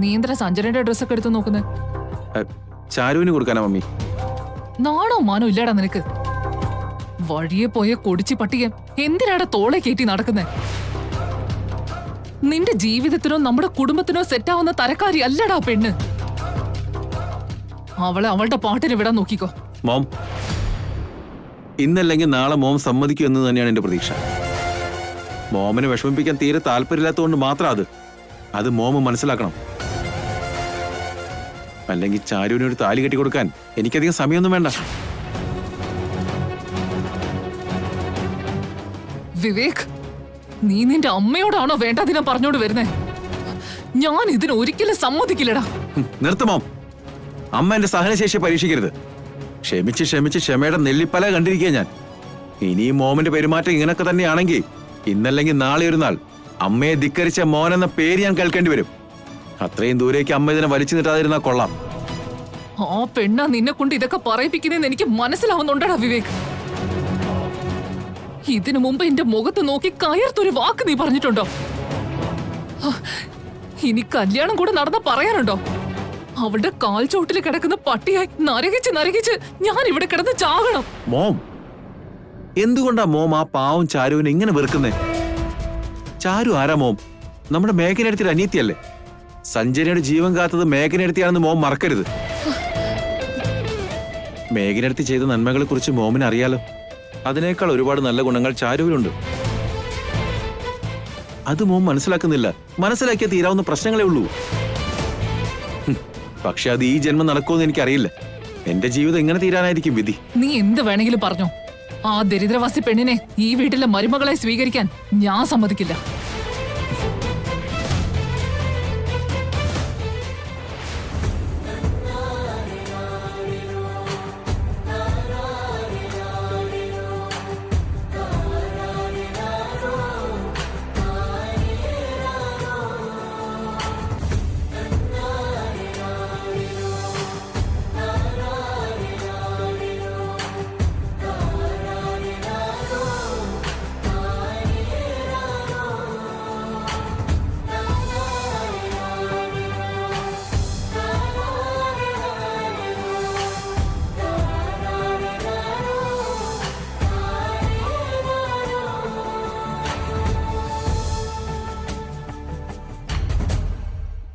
നീ എന്തിനാ സഞ്ജനയുടെ ഡ്രസ്സൊക്കെ എടുത്ത് നോക്കുന്നത്? ചാരുവിന് കൊടുക്കാനാ മമ്മി. നാണോ മാനോ ഇല്ലാടാ നിനക്ക്? വഴിയെ പോയ കൊടിച്ചി പട്ടിയെ എന്തിനാടാ തോളെ കയറ്റി നടക്കുന്നേ? നിന്റെ ജീവിതത്തിനോ നമ്മുടെ കുടുംബത്തിനോ സെറ്റാവുന്ന തരക്കാരി അല്ലടാ പെണ്ണ്. അവളെ അവളുടെ പാട്ടിന് വിടാൻ നോക്കിക്കോ. മോം, ഇന്നല്ലെങ്കിൽ നാളെ മോം സമ്മതിക്കും എന്ന് തന്നെയാണ് എന്റെ പ്രതീക്ഷ. മോമിനെ വിഷമിപ്പിക്കാൻ തീരെ താല്പര്യമില്ലാത്തതുകൊണ്ട് മാത്രം അത് മോമ് മനസ്സിലാക്കണം. അല്ലെങ്കിൽ ചാരുവിന് ഒരു താലി കെട്ടി കൊടുക്കാൻ എനിക്കധികം സമയമൊന്നും വേണ്ട. വിവേക്, നീ നിന്റെ അമ്മയോടാണോ വേണ്ടതിനാ പറഞ്ഞോട് വരുന്നേ? ഞാൻ ഇതിന് ഒരിക്കലും സമ്മതിക്കില്ലടാ. നിർത്തുമോം, അമ്മ എന്റെ സഹനശേഷി പരീക്ഷിക്കരുത്. ക്ഷമിച്ച് ക്ഷമിച്ച് ക്ഷമയുടെ നെല്ലിപ്പല കണ്ടിരിക്കുക ഞാൻ. ഇനിയും മോമിന്റെ പെരുമാറ്റം ഇങ്ങനൊക്കെ തന്നെയാണെങ്കിൽ ഇന്നല്ലെങ്കിൽ നാളെ ഒരു നാൾ അമ്മയെ ധിക്കരിച്ച മോൻ എന്ന പേര് ഞാൻ കേൾക്കേണ്ടി വരും. അത്രയും ദൂരേക്ക് അമ്മ ഇതിനെ വലിച്ചു നീട്ടാതിരുന്നാ കൊള്ളാം. ആ പെണ്ണ നിന്നെ കൊണ്ട് ഇതൊക്കെ പറയിപ്പിക്കുന്നതെന്ന് എനിക്ക് മനസ്സിലാവുന്നുണ്ടടാ വിവേക്. ഇതിനു മുമ്പ് എന്റെ മുഖത്ത് നോക്കി കയർത്തൊരു വാക്ക് നീ പറഞ്ഞിട്ടുണ്ടോ? ഇനി കല്യാണം കൂടെ നടന്ന പറയാനുണ്ടോ? അവളുടെ കാൽ ചോട്ടിൽ കിടക്കുന്ന പട്ടിയായി നരകിച്ച് നരകിച്ച് ഞാൻ ഇവിടെ കിടന്ന് ചാകണം. മോം, എന്തുകൊണ്ടാ മോം ആ പാവം ചാരുവിനെ ഇങ്ങനെ വെറുക്കുന്നേ? ചാരു ആരാ മോം? നമ്മുടെ മേഘനടുത്തിയുടെ അനിയത്തിയല്ലേ? സഞ്ജനയുടെ ജീവൻ കാത്തത് മേഘനടുത്തിയാണെന്ന് മോം മറക്കരുത്. മേഘനടുത്തി ചെയ്ത നന്മകളെ കുറിച്ച് മോമിന് അറിയാലോ. അതിനേക്കാൾ ഒരുപാട് നല്ല ഗുണങ്ങൾ ചാരുവിലുണ്ട്. അത് മോം മനസ്സിലാക്കുന്നില്ല. മനസ്സിലാക്കിയാൽ തീരാവുന്ന പ്രശ്നങ്ങളേ ഉള്ളൂ. പക്ഷെ അത് ഈ ജന്മം നടക്കുമെന്ന് എനിക്കറിയില്ല. എന്റെ ജീവിതം എങ്ങനെ തീരാനായിരിക്കും വിധി? നീ എന്ത് വേണമെങ്കിലും പറഞ്ഞോ. ആ ദരിദ്രവാസി പെണ്ണിനെ ഈ വീട്ടിലെ മരുമകളെ സ്വീകരിക്കാൻ ഞാൻ സമ്മതിക്കില്ല.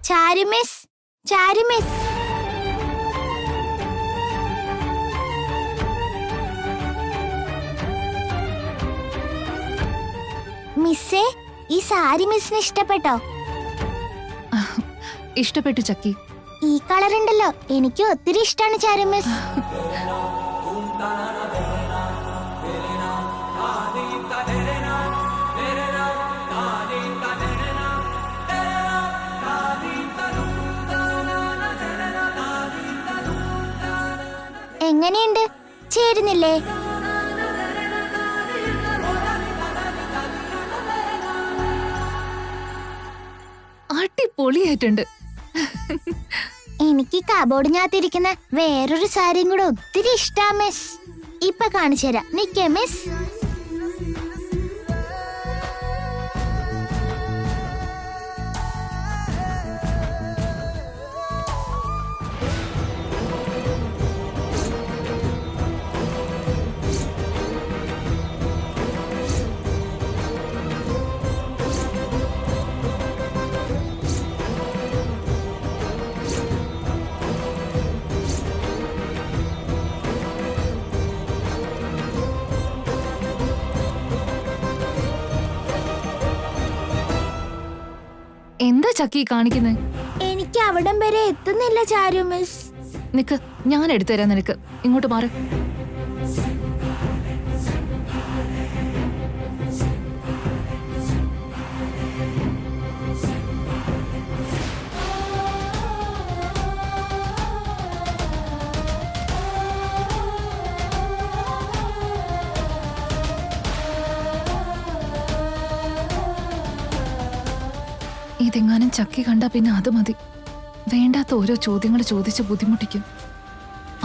ചാരു മിസ്, ചാരു മിസ്. മിസ്സേ, ഈ സാരി മിസ്സിന് ഇഷ്ടപ്പെട്ടോ? ഇഷ്ടപ്പെട്ടു ചക്കി. ഈ കളർ ഉണ്ടല്ലോ, എനിക്ക് ഒത്തിരി ഇഷ്ടമാണ് ചാരു മിസ്. എങ്ങനെയുണ്ട്? ചേരുന്നില്ലേ? അടിപൊളിയായിട്ടുണ്ട്. എനിക്ക് കബോർഡിനകത്തിരിക്കുന്ന വേറൊരു സാരിയും കൂടെ ഒത്തിരി ഇഷ്ടാ മിസ്. ഇപ്പൊ കാണിച്ചു തരാം, നിക്കേ മിസ്. എന്താ ചക്കി കാണിക്കുന്നേ? എനിക്ക് അവിടം വരെ എത്തുന്നില്ല ചാരു മിസ്. നിക്ക്, ഞാൻ എടുത്തുതരാം നിനക്ക്. ഇങ്ങോട്ട് മാറ്. ഇതെങ്ങാനും ചക്കി കണ്ടാ പിന്നെ അത് മതി. വേണ്ടാത്ത ഓരോ ചോദ്യങ്ങൾ ചോദിച്ച് ബുദ്ധിമുട്ടിക്കും.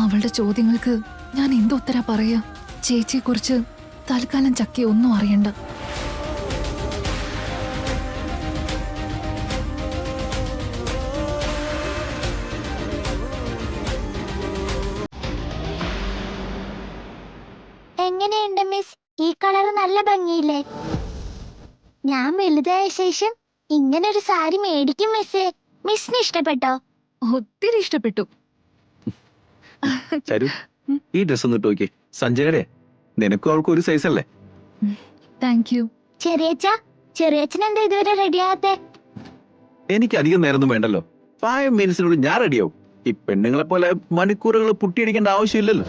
അവളുടെ ചോദ്യങ്ങൾക്ക് ഞാൻ എന്തുത്തരാ പറയാ? ചേച്ചിയെക്കുറിച്ച് തൽക്കാലം ചക്കി ഒന്നും അറിയണ്ട. ഞാൻ വലുതായ ശേഷം ഇങ്ങനൊരു സാരി മേടിക്കും മിസ്സേ. മിസ്സിന് ഇഷ്ടപ്പെട്ടോ? ഒത്തിരി ഇഷ്ടപ്പെട്ടു. ചരു ഈ ഡ്രസ് ഒന്ന് ഇട്ട് നോക്കിയേ. സഞ്ജയുടെ നിനക്കും അവൾക്കും ഒരു സൈസ് അല്ലേ? Thank you. ചെറിയച്ഛൻ എന്താ ഇതുവരെ റെഡിയാകത്തെ? എനിക്ക് അധികം നേരമൊന്നും വേണ്ടല്ലോ. 5 മിനിറ്റ്സിനുള്ളിൽ ഞാൻ റെഡിയാവും. ഈ പെണ്ണുങ്ങളെ പോലെ മണിക്കൂറുകൾ പുട്ടിയടിക്കേണ്ട ആവശ്യമില്ലല്ലോ.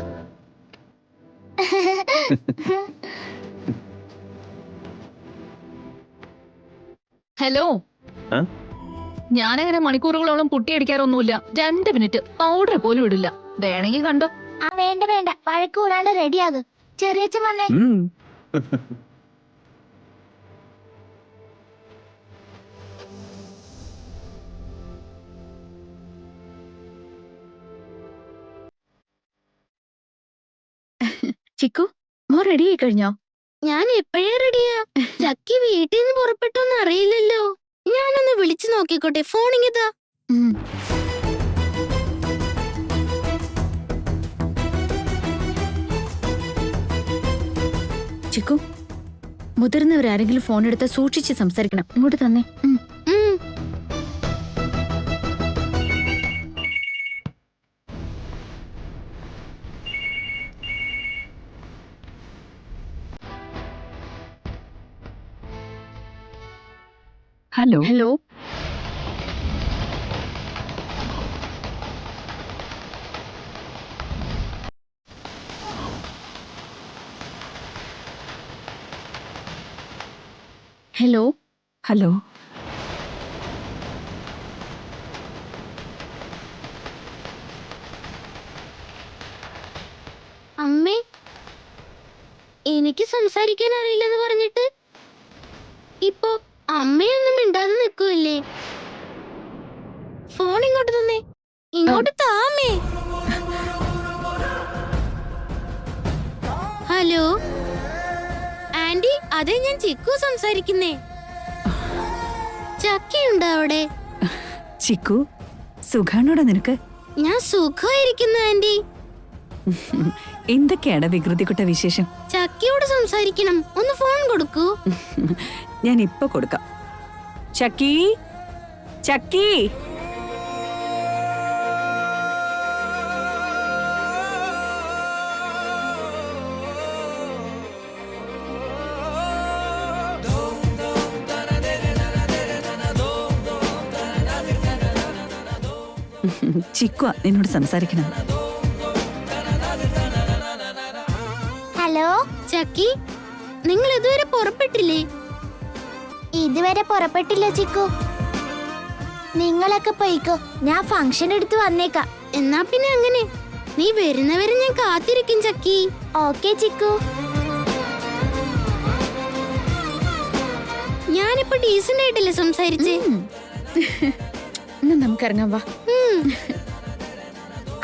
ഹലോ, ആ? ഞാനങ്ങനെ മണിക്കൂറുകളോളം പുട്ടിയടിക്കാറൊന്നുമില്ല. 2 മിനിറ്റ് പൗഡർ പോലും ഇടില്ല. വേണമെങ്കിൽ കണ്ടോ. ആ വേണ്ട വഴക്ക് കൂടാണ്ട് റെഡിയാകും. ചെറിയച്ഛൻ വന്നേ. ചിക്കു, മോ റെഡി ആയി കഴിഞ്ഞോ? ഞാൻ എപ്പോഴേ റെഡിയാ. ചക്കി വീട്ടിൽ നിന്ന് പുറപ്പെട്ടോന്ന് അറിയില്ലല്ലോ. ഞാനൊന്ന് വിളിച്ചു നോക്കിക്കോട്ടെ. ഫോണിങ്ങിതാ. ചിക്കു, മുതിർന്നവരാരെങ്കിലും ഫോൺ എടുത്ത് സൂക്ഷിച്ച് സംസാരിക്കണം. ഇങ്ങോട്ട് തന്നെ. ഹലോ. ഹലോ. ഹലോ. ഹലോ. അമ്മേ, എനിക്ക് സംസാരിക്കാൻ അറിയില്ലെന്ന് പറഞ്ഞിട്ട് ഇപ്പൊ അമ്മയൊന്നും മിണ്ടാതെ നിൽക്കുമല്ലേ? ഫോൺ ഇങ്ങോട്ട് തന്നെ. ഇങ്ങോട്ട് താമേ. ഹലോ ആന്റി, അതെ ഞാൻ ചിക്കു സംസാരിക്കുന്നേ. ചക്കയുണ്ടോ അവിടെ? ചിക്കു, സുഖാണോടാ നിനക്ക്? ഞാൻ സുഖമായിരിക്കുന്നു ആന്റി. എന്തൊക്കെയാണ് വികൃതിക്കുട്ട വിശേഷം? ചക്കയോട് സംസാരിക്കണം. ഒന്ന് ഫോൺ കൊടുക്കൂ. ഞാൻ ഇപ്പൊ കൊടുക്കാം. ചക്കി, ചക്കി. ചിക്കു നിന്നോട് സംസാരിക്കണം. ഹലോ ചക്കി, നിങ്ങൾ ഇതുവരെ പുറപ്പെട്ടില്ലേ? ഇതുവരെ പുറപ്പെട്ടില്ല ചിക്കു. നിങ്ങളൊക്കെ പോയിക്കോ, ഞാൻ ഫംഗ്ഷൻ എടുത്ത് വന്നേക്കാം. എന്നാ പിന്നെ അങ്ങനെ. നീ വരുന്നവരെ ഞാൻ കാത്തിരിക്കും ചക്കി. ഓക്കെ ചിക്കു. ഞാനിപ്പോ ഡീസന്റ് ആയിട്ടല്ലേ സംസാരിച്ചേ? നമുക്ക് ഇറങ്ങാം, വാ.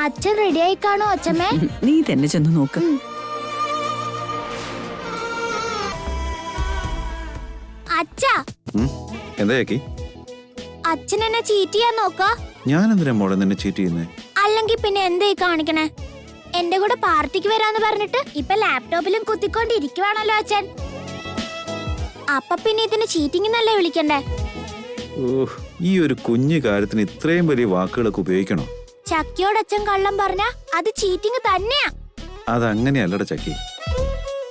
അച്ഛൻ റെഡി ആയി കാണോ അച്ഛമ്മേ? നീ തന്നെ ചെന്ന് നോക്ക്. അച്ഛാ, എന്താ ചക്കി? അച്ഛൻ എന്നെ ചീറ്റ് ചെയ്യാൻ നോക്കാ? ഞാൻ എന്തിനാ മോളെ നിന്നെ ചീറ്റ് ചെയ്യുന്നേ? അല്ലെങ്കിൽ പിന്നെ എന്തായി കാണിക്കണേ? എന്റെ കൂടെ പാർട്ടിക്ക് വരാന്ന് പറഞ്ഞിട്ട് ഇപ്പൊ ലാപ്ടോപ്പിലും കുത്തിക്കൊണ്ടിരിക്കുവാണല്ലോ അച്ഛൻ. അപ്പൊ പിന്നെ ഇതിന് ചീറ്റിംഗ് എന്നല്ലേ വിളിക്കണ്ടേ? ഓഹ്, ഈ ഒരു കുഞ്ഞു കാര്യത്തിന് ഇത്രയും വലിയ വാക്കുകളൊക്കെ ഉപയോഗിക്കണോ? ചക്കിയോട് അച്ഛൻ കള്ളം പറഞ്ഞ അത് ചീറ്റിംഗ് തന്നെയാ. അതങ്ങനെയല്ലട ചക്കി.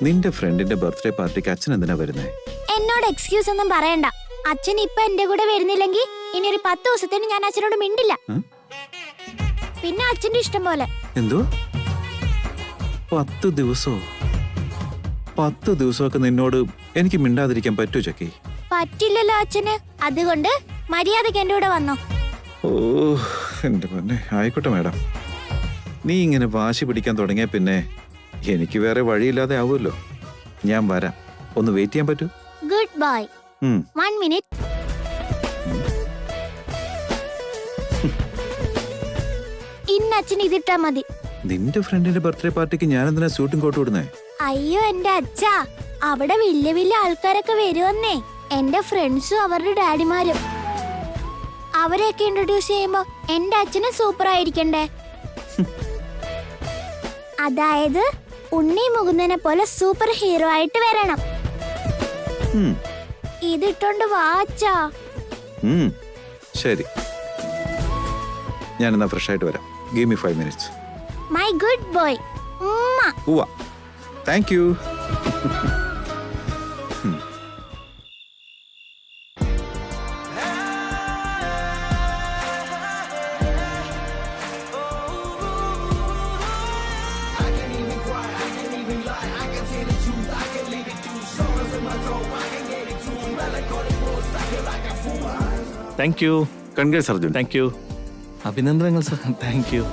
നിന്റെ ഫ്രണ്ടിന്റെ ബർത്ത്ഡേ പാർട്ടിക്ക് അച്ഛൻ എന്തിനാ വരുന്നേ? എന്നോട് എക്സ്ക്യൂസ് ഒന്നും പറയണ്ട. അച്ഛൻ ഇപ്പൊ എന്റെ കൂടെ വരുന്നില്ലെങ്കിൽ ഇനി ഒരു 10 ദിവസത്തിന് ഞാൻ അച്ഛനോട് മിണ്ടില്ല. പിന്നെ അച്ഛന്റെ ഇഷ്ടം പോലെ. എന്തോ 10 ദിവസോ? 10 ദിവസമൊക്കെ നിന്നോട് എനിക്ക് മിണ്ടാതിരിക്കാൻ പറ്റൂ ചക്കി? പറ്റില്ലല്ലോ അച്ഛന്. അതുകൊണ്ട് മര്യാദക്ക് എന്റെ കൂടെ വന്നോ. ഓ എന്റെ പൊന്നെ, ആയിക്കോട്ടെ മാഡം. നീ ഇങ്ങനെ വാശി പിടിക്കാൻ തുടങ്ങിയ പിന്നെ എനിക്ക് വേറെ വഴിയില്ലാതെ ആവുമല്ലോ. ഞാൻ വരാം. ഒന്ന് വെയിറ്റ് ചെയ്യാൻ പറ്റൂ? Good boy. 1 മിനിറ്റ്. ഇന്ന് അച്ഛൻ ഇതിട്ടാ മതി. നിന്റെ ഫ്രണ്ടിന്റെ ബർത്ത്ഡേ പാർട്ടിക്ക് ഞാൻ എന്തിനാ സ്യൂട്ടും കോട്ടും ഇടുന്നേ? അയ്യോ എന്റെ അച്ഛാ, അവിടെ വലിയ വലിയ ആൾക്കാരൊക്കെ വരുവന്നേ. എന്റെ ഫ്രണ്ട്സും അവരുടെ ഡാഡിമാരും. അവരെയൊക്കെ ഇൻട്രൊഡ്യൂസ് ചെയ്യുമ്പോ എന്റെ അച്ഛന് സൂപ്പർ ആയിരിക്കണ്ടേ? അതായത് ഉണ്ണി മുകുന്ദനെ പോലെ സൂപ്പർ ഹീറോ ആയിട്ട് വരണം. ഇതിട്ടോണ്ട് വാ അച്ഛാ. ശരി, ഞാനെന്നാ ഫ്രഷ് ആയിട്ട് വരാം. Give me 5 minutes. My good boy. ഉവ്വ, thank you. Thank you. Congrats Arjun. Thank you. അഭിനന്ദനങ്ങൾ സർ. Thank you.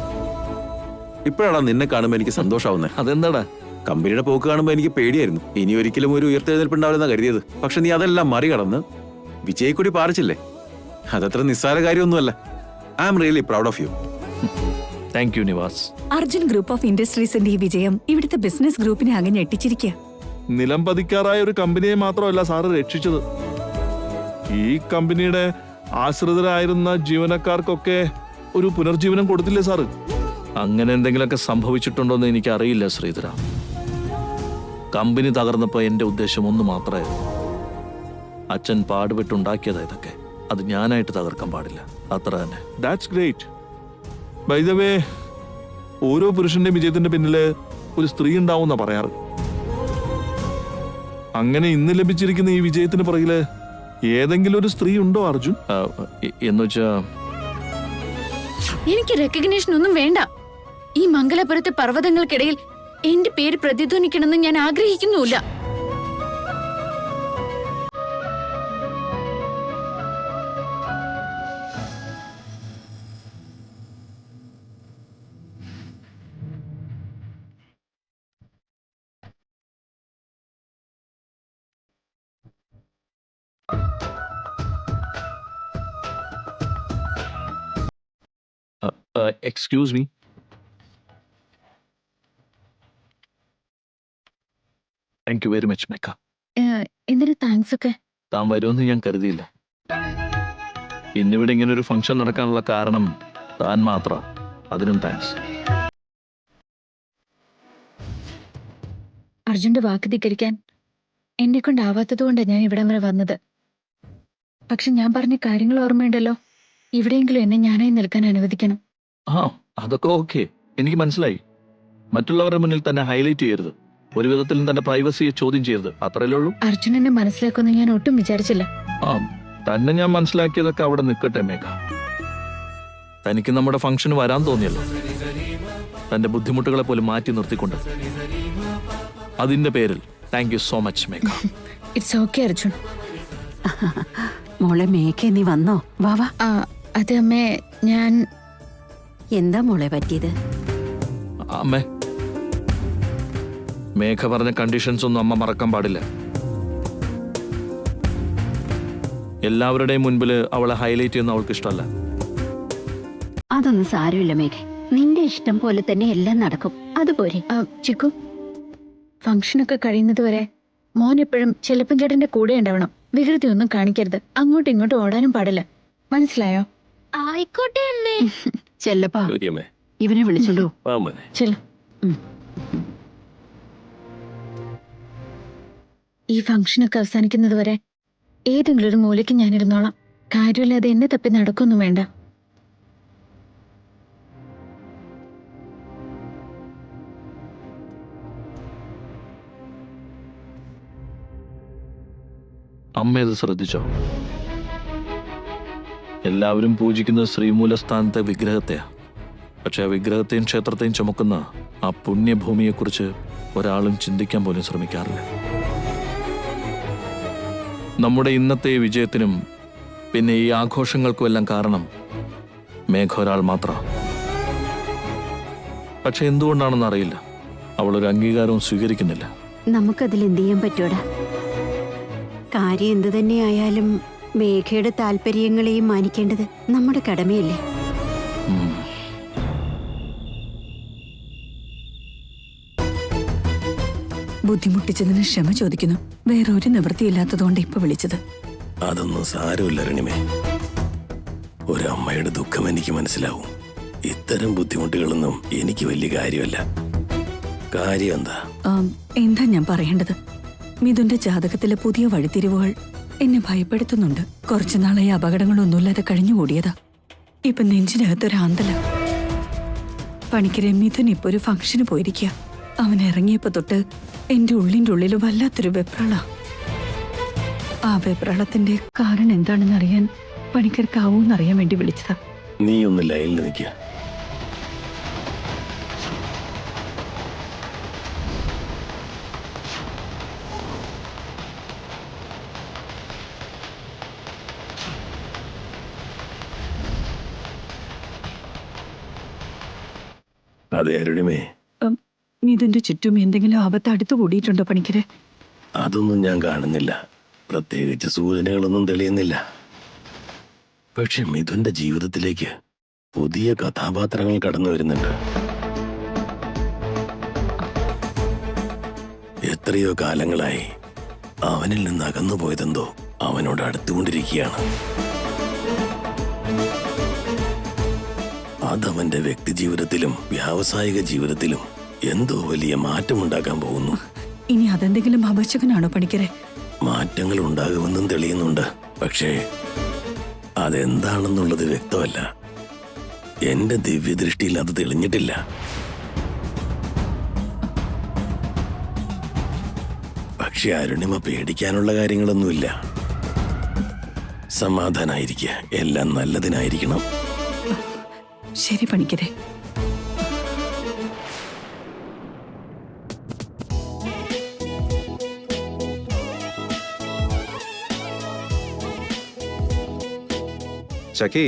ഇപ്പോഴാണ് നിന്നെ കാണുമ്പോൾ എനിക്ക് സന്തോഷാവുന്നേ. അതെന്താടാ? കമ്പനിയുടെ പോക്ക് കാണുമ്പോൾ എനിക്ക് പേടിയായിരുന്നു. ഇനി ഒരിക്കലും ഒരു ഉയർത്തെഴുന്നേൽപ്പുണ്ടാവില്ലെന്നാ കരുതിയത്. പക്ഷെ നീ അതെല്ലാം മറികടന്ന് വിജയക്കൊടി പാറിച്ചില്ലേ. അതത്ര നിസ്സാര കാര്യമൊന്നുമല്ല. I am really proud of you. Thank you Nivas. Arjun group of ഇൻഡസ്ട്രീസിന്റെ ഈ വിജയം ഇവിടുത്തെ ബിസിനസ് ഗ്രൂപ്പിനെ ആകെ ഞെട്ടിച്ചിരിക്കുക. നിലം പതിക്കാറായ ഒരു കമ്പനിയെ മാത്രമല്ല സാറ് രക്ഷിച്ചത്, ഈ കമ്പനിയുടെ ആശ്രിതരായിരുന്ന ജീവനക്കാർക്കൊക്കെ ഒരു പുനർജീവനം കൊടുത്തില്ലേ സാറ്? അങ്ങനെ എന്തെങ്കിലുമൊക്കെ സംഭവിച്ചിട്ടുണ്ടോന്ന് എനിക്ക് അറിയില്ല ശ്രീധര. കമ്പനി തകർന്നപ്പോ എന്റെ ഉദ്ദേശം ഒന്ന് മാത്രമായിരുന്നു. അച്ഛൻ പാടുപെട്ടുണ്ടാക്കിയതാ ഇതൊക്കെ. അത് ഞാനായിട്ട് തകർക്കാൻ പാടില്ല, അത്ര തന്നെ. That's great. By the way, ഓരോ പുരുഷന്റെ വിജയത്തിന്റെ പിന്നില് ഒരു സ്ത്രീ ഉണ്ടാവുന്ന പറയാറ്. അങ്ങനെ ഇന്ന് ലഭിച്ചിരിക്കുന്ന ഈ വിജയത്തിന് പുറകില് ഏതെങ്കിലും ഒരു സ്ത്രീ ഉണ്ടോ അർജുൻ? എന്നുവെച്ചാ എനിക്ക് റെക്കഗ്നേഷൻ ഒന്നും വേണ്ട. ഈ മംഗലപുരത്തെ പർവ്വതങ്ങൾക്കിടയിൽ എന്റെ പേര് പ്രതിധ്വനിക്കണമെന്ന് ഞാൻ ആഗ്രഹിക്കുന്നുമില്ല. Excuse me. Thank you very much മേക്ക. എന്തിനു താങ്ക്സ് ഒക്കെ? താൻ വരുമെന്ന് ഞാൻ കരുതിയില്ല. ഇന്നിവിടെ ഇങ്ങനെ ഒരു ഫംഗ്ഷൻ നടക്കാനുള്ള കാരണം താൻ മാത്രം. അതിനും താങ്ക്സ്. അർജുന്റെ വാക്ക് ധിക്കരിക്കാൻ എന്നെ കൊണ്ടാവാത്തത് കൊണ്ടാണ് ഞാൻ ഇവിടം വരെ വന്നത്. പക്ഷെ ഞാൻ പറഞ്ഞ കാര്യങ്ങൾ ഓർമ്മയുണ്ടല്ലോ. ഇവിടെയെങ്കിലും എന്നെ ഞാനായി നിൽക്കാൻ അനുവദിക്കണം. ആ, അതൊക്കെ ഓക്കെ, എനിക്ക് മനസ്സിലായി. മറ്റുള്ളവരുടെ മുന്നിൽ തന്നെ ഹൈലൈറ്റ് ചെയ്യരുത്, ഒരു വിധത്തിലും തന്റെ പ്രൈവസിയെ ചോദ്യം ചെയ്യരുത്, അത്രയല്ലേ ഉള്ളൂ. അർജുൻ എന്നെ മനസ്സിലാക്കുമെന്ന് ഞാൻ ഒട്ടും വിചാരിച്ചില്ല. ആ, തന്നെ ഞാൻ മനസ്സിലാക്കിയതൊക്കെ അവിടെ നിൽക്കട്ടെ മേഘ. തനിക്ക് നമ്മുടെ ഫംഗ്ഷന് വരാൻ തോന്നിയല്ലോ, തന്റെ ബുദ്ധിമുട്ടുകളെ പോലും മാറ്റി നിർത്തിക്കൊണ്ട്. അതിന്റെ പേരിൽ thank you so much Megha. It's okay Arjun. മോളെ മേഘ, നീ വന്നോ? വാവാ. അതെ അമ്മേ, ഞാൻ എന്താ മോളെ പറ്റിയത്? അമ്മേ, മേഘ പറഞ്ഞ കണ്ടീഷൻസ് ഒന്നും അമ്മ മറക്കാൻ പാടില്ല. എല്ലാവരുടെയും മുൻപിൽ അവളെ ഹൈലൈറ്റ് ചെയ്യുന്ന അവൾക്ക് ഇഷ്ടമല്ല. അതൊന്നും സാരമില്ല മേഘ, നിന്റെ ഇഷ്ടം പോലെ തന്നെ എല്ലാം നടക്കും. അതുപോലെ ചിക്കു, ഫംഗ്ഷനൊക്കെ കഴിയുന്നത് വരെ മോൻ എപ്പോഴും ചെല്ലപ്പൻ ചേട്ടന്റെ കൂടെ ഉണ്ടാവണം. വികൃതി ഒന്നും കാണിക്കരുത്. അങ്ങോട്ടും ഇങ്ങോട്ടും ഓടാനും പാടില്ല. മനസ്സിലായോ? ആയിക്കോട്ടെ അമ്മേ. ചെല്ലപ്പാ, ഇവനെ വിളിച്ചോണ്ടോ. ചെല്ല. ഈ ഫംഗ്ഷനൊക്കെ അവസാനിക്കുന്നത് വരെ ഏതെങ്കിലും ഒരു മൂലയ്ക്ക് ഞാനിരുന്നോളാം. കാര്യമില്ലാതെ എന്നെ തപ്പി നടക്കൊന്നും വേണ്ട. അമ്മ ഇത് ശ്രദ്ധിച്ചോ? എല്ലാവരും പൂജിക്കുന്നത് ശ്രീമൂലസ്ഥാനത്തെ വിഗ്രഹത്തെയാ. പക്ഷെ ആ വിഗ്രഹത്തെയും ക്ഷേത്രത്തെയും ചുമക്കുന്ന ആ പുണ്യഭൂമിയെക്കുറിച്ച് ഒരാളും ചിന്തിക്കാൻ പോലും ശ്രമിക്കാറില്ല. നമ്മുടെ ഇന്നത്തെ വിജയത്തിനും പിന്നെ ഈ ആഘോഷങ്ങൾക്കും എല്ലാം കാരണം മേഘ ഒരാൾ മാത്രം. പക്ഷെ എന്തുകൊണ്ടാണെന്ന് അറിയില്ല, അവളൊരു അംഗീകാരവും സ്വീകരിക്കുന്നില്ല. നമുക്കതിൽ എന്ത് ചെയ്യാൻ പറ്റൂടാ? കാര്യം എന്തു തന്നെയായാലും മേഘയുടെ താല്പര്യങ്ങളെയും മാനിക്കേണ്ടത് നമ്മുടെ കടമയല്ലേ? ബുദ്ധിമുട്ടിച്ചതിന് ക്ഷമ ചോദിക്കുന്നു. വേറെ ഒരു നിവൃത്തിയില്ലാത്തതുകൊണ്ട് ഇപ്പൊ വിളിച്ചത്. അതൊന്നും സാരമില്ല റണിമേ. ഒരമ്മയുടെ ദുഃഖം എനിക്ക് മനസ്സിലാവും. ഇത്തരം ബുദ്ധിമുട്ടുകളൊന്നും എനിക്ക് വലിയ കാര്യമല്ല. കാര്യം എന്താ? എന്താ ഞാൻ പറയേണ്ടത്? മിഥുന്റെ ജാതകത്തിലെ പുതിയ വഴിത്തിരിവുകൾ എന്നെ ഭയപ്പെടുത്തുന്നുണ്ട്. കുറച്ചു നാളായി അപകടങ്ങളൊന്നുമില്ലാതെ കഴിഞ്ഞുകൂടിയതാ. ഇപ്പൊ നെഞ്ചിനകത്തൊരാന്തല. പണിക്കരെ മിഥുൻ ഇപ്പൊ ഒരു ഫംഗ്ഷന് പോയിരിക്കുക. അവൻ ഇറങ്ങിയപ്പോ തൊട്ട് എന്റെ ഉള്ളിന്റെ ഉള്ളിൽ വല്ലാത്തൊരു വെപ്രള. ആ വെപ്രളത്തിന്റെ കാരണം എന്താണെന്ന് അറിയാൻ പണിക്കർക്കാവൂന്നറിയാൻ വേണ്ടി വിളിച്ചതാ. നീ ഒന്ന് ലൈനിൽ നിൽക്കുക. അതെ അരുണിമേ, മിഥുന്റെ ചുറ്റും എന്തെങ്കിലും ആപത്ത് അടുത്തു കൂടിയിട്ടുണ്ടോ പണിക്കരെ? അതൊന്നും ഞാൻ കാണുന്നില്ല. പ്രത്യേകിച്ച് സൂചനകളൊന്നും തെളിയുന്നില്ല. പക്ഷെ മിഥുന്റെ ജീവിതത്തിലേക്ക് പുതിയ കഥാപാത്രങ്ങൾ കടന്നു വരുന്നുണ്ട്. എത്രയോ കാലങ്ങളായി അവനിൽ നിന്ന് അകന്നു പോയതെന്തോ അവനോട് അടുത്തുകൊണ്ടിരിക്കുകയാണ്. അതവന്റെ വ്യക്തി ജീവിതത്തിലും വ്യാവസായിക ജീവിതത്തിലും എന്തോ വലിയ മാറ്റമുണ്ടാക്കാൻ പോകുന്നു. ഇനി അതെന്തെങ്കിലും അപശകനാണോ പണിക്കരെ? മാറ്റങ്ങൾ ഉണ്ടാകുമെന്നും തെളിയുന്നുണ്ട്. പക്ഷേ അതെന്താണെന്നുള്ളത് വ്യക്തമല്ല. എന്റെ ദിവ്യദൃഷ്ടിയിൽ അത് തെളിഞ്ഞിട്ടില്ല. പക്ഷെ അരുണിമ പേടിക്കാനുള്ള കാര്യങ്ങളൊന്നുമില്ല. സമാധാനായിരിക്കുക. എല്ലാം നല്ലതിനായിരിക്കണം. ശരി പണിക്കരെ. ചക്കി,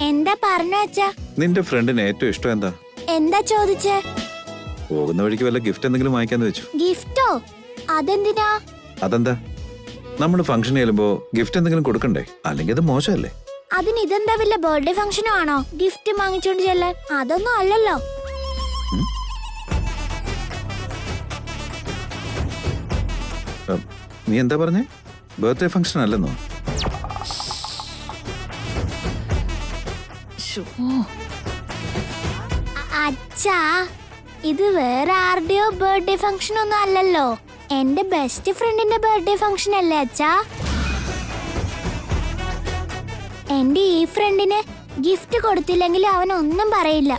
എന്താ പറഞ്ഞു അച്ഛാ? നിന്റെ ഫ്രണ്ടിന് ഏറ്റവും ഇഷ്ടം എന്താ? എന്താ ചോദിച്ചേ? പോകുന്ന വഴിക്ക് വല്ല ഗിഫ്റ്റ് എന്തെങ്കിലും വാങ്ങിക്കാന്ന് വെച്ചു. ഗിഫ്റ്റോ? അതെന്തിനാ? അതെന്താ, നമ്മൾ ഫംഗ്ഷൻ ചെല്ലുമ്പോ ഗിഫ്റ്റ് എന്തെങ്കിലും കൊടുക്കണ്ടേ? അല്ലെങ്കിൽ അത് മോശമല്ലേ? അതിന് ഇതെന്താ വല്ല ബർത്ത്ഡേ ഫംഗ്ഷനോ ആണോ ഗിഫ്റ്റ് വാങ്ങിച്ചോണ്ട് ചെല്ലാൻ? അതൊന്നും അല്ലല്ലോ. നീ എന്താ പറഞ്ഞേ? ബർത്ത്ഡേ ഫംഗ്ഷൻ അല്ലെന്നോ? അച്ഛാ, ഇത് വേറെ ആരുടെയോ ബർത്ത്ഡേ ഫംഗ്ഷൻ ഒന്നും അല്ലല്ലോ. എന്റെ ബെസ്റ്റ് ഫ്രണ്ടിന്റെ ബർത്ത്ഡേ ഫംഗ്ഷൻ അല്ലേ അച്ഛാ? എന്റെ ഈ ഫ്രണ്ടിന് ഗിഫ്റ്റ് കൊടുത്തില്ലെങ്കിൽ അവൻ ഒന്നും പറയില്ല.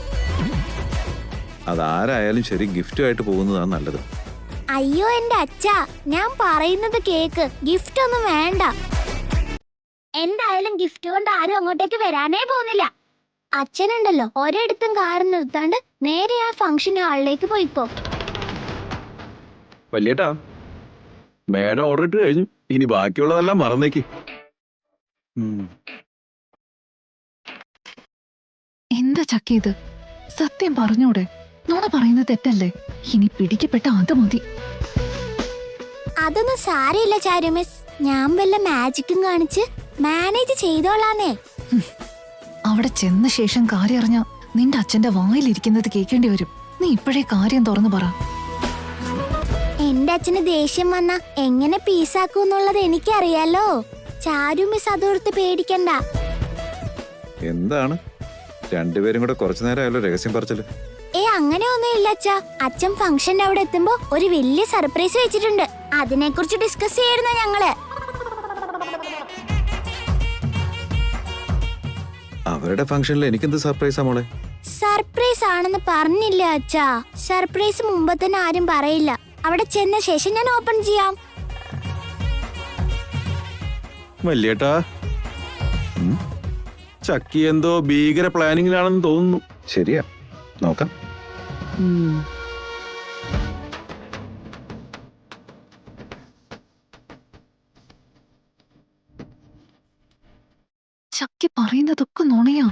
അതാരായാലും ശരി, ഗിഫ്റ്റുമായിട്ട് പോകുന്നതാണ് നല്ലത്. അയ്യോ എന്റെ അച്ഛാ, ഞാൻ പറയുന്നത് കേക്ക്. ഗിഫ്റ്റ് ഒന്നും വേണ്ട. എന്തായാലും ഗിഫ്റ്റ് കൊണ്ട് ആരും അങ്ങോട്ടേക്ക് വരാനേ പോകുന്നില്ല. അച്ഛനുണ്ടല്ലോ, ഒരിടത്തും കാർ നിർത്താണ്ട് നേരെ ആ ഫംഗ്ഷൻ ഹാളിലേക്ക് പോയിപ്പോ. വലിയേട്ടാ, മേഡം ഓർഡർ ഇട്ട് കഴിഞ്ഞു. ഇനി ബാക്കിയുള്ളതെല്ലാം മറന്നേക്ക്. എന്താ ചക്കി ഇത്? സത്യം പറഞ്ഞൂടെ? നോണ പറയുന്നത് തെറ്റല്ലേ? ഇനി പിടിക്കപ്പെട്ട അത് മതി. അതൊന്നും സാരമില്ല ചാരു മിസ്. ഞാൻ വല്ല മാജിക്കും കാണിച്ച് മാനേജ് ചെയ്തോളാന്നേ. അവിടെ ചെന്ന ശേഷം കാര്യം അറിഞ്ഞ നിന്റെ അച്ഛന്റെ വായിലിരിക്കുന്നത് കേൾക്കേണ്ടി വരും. നീ ഇപ്പോഴേ കാര്യം തുറന്നു പറ. എന്റെ അച്ഛന് ദേഷ്യം വന്ന എങ്ങനെ പീസാക്കൂന്നുള്ളത് എനിക്കറിയാലോ. ചാരു മിസ് അതോർത്ത് പേടിക്കണ്ട. എന്താണ് രണ്ടുപേരും കൂടെ കുറച്ചു നേരം ആയാലോ രഹസ്യം പറച്ചല്? അങ്ങനെ ഒന്നും ഇല്ല അച്ഛാ. അച്ഛൻ ഫംഗ്ഷന്റെ അവിടെ എത്തുമ്പോ ഒരു വലിയ സർപ്രൈസ് വെച്ചിട്ടുണ്ട്. അതിനെ കുറിച്ച് ഡിസ്കസ് ചെയ്യായിരുന്നു ഞങ്ങള്. അവരുടെ ഫംഗ്ഷനിൽ എനിക്കെന്ത് സർപ്രൈസാ മോളെ? സർപ്രൈസ് ആണെന്ന് പറഞ്ഞില്ല അച്ഛാ. സർപ്രൈസ് മുമ്പ് തന്നെ ആരും പറയില്ല. അവിടെ ചെന്ന ശേഷം ഞാൻ ഓപ്പൺ ചെയ്യാം. വലിയേട്ടാ, ചക്കി എന്തോ ഭീകര പ്ലാനിങ്ങിലാണെന്ന് തോന്നുന്നു. ശരിയാ, നോക്കാം. ചക്കി പറയുന്നതൊക്കെ നുണയാ.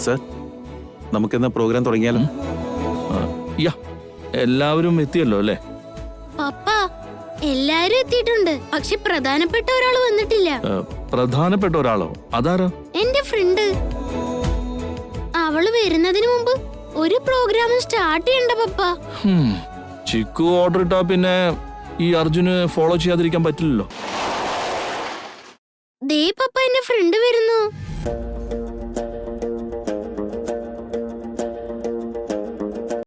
സർ, നമുക്കെന്നാ പ്രോഗ്രാം തുടങ്ങിയാലോ? എല്ലാവരും എത്തിയല്ലോ അല്ലേ? പപ്പ, എല്ലാരും എത്തിയിട്ടുണ്ട്. പക്ഷെ പ്രധാനപ്പെട്ട ഒരാൾ വന്നിട്ടില്ല. പ്രധാനപ്പെട്ട ഒരാളോ? അതാരോ? എന്റെ ഫ്രണ്ട്. അവള് വരുന്നതിന് മുമ്പ് ഒരു പ്രോഗ്രാം സ്റ്റാർട്ട് ചെയ്യണ്ട പപ്പ. ചിക്കു ഓർഡർ ഇട്ടാ പിന്നെ ഈ അർജുന് ഫോളോ ചെയ്യാതിരിക്കാൻ പറ്റില്ലല്ലോ. ദേ പപ്പ, എന്റെ ഫ്രണ്ട് വരുന്നു.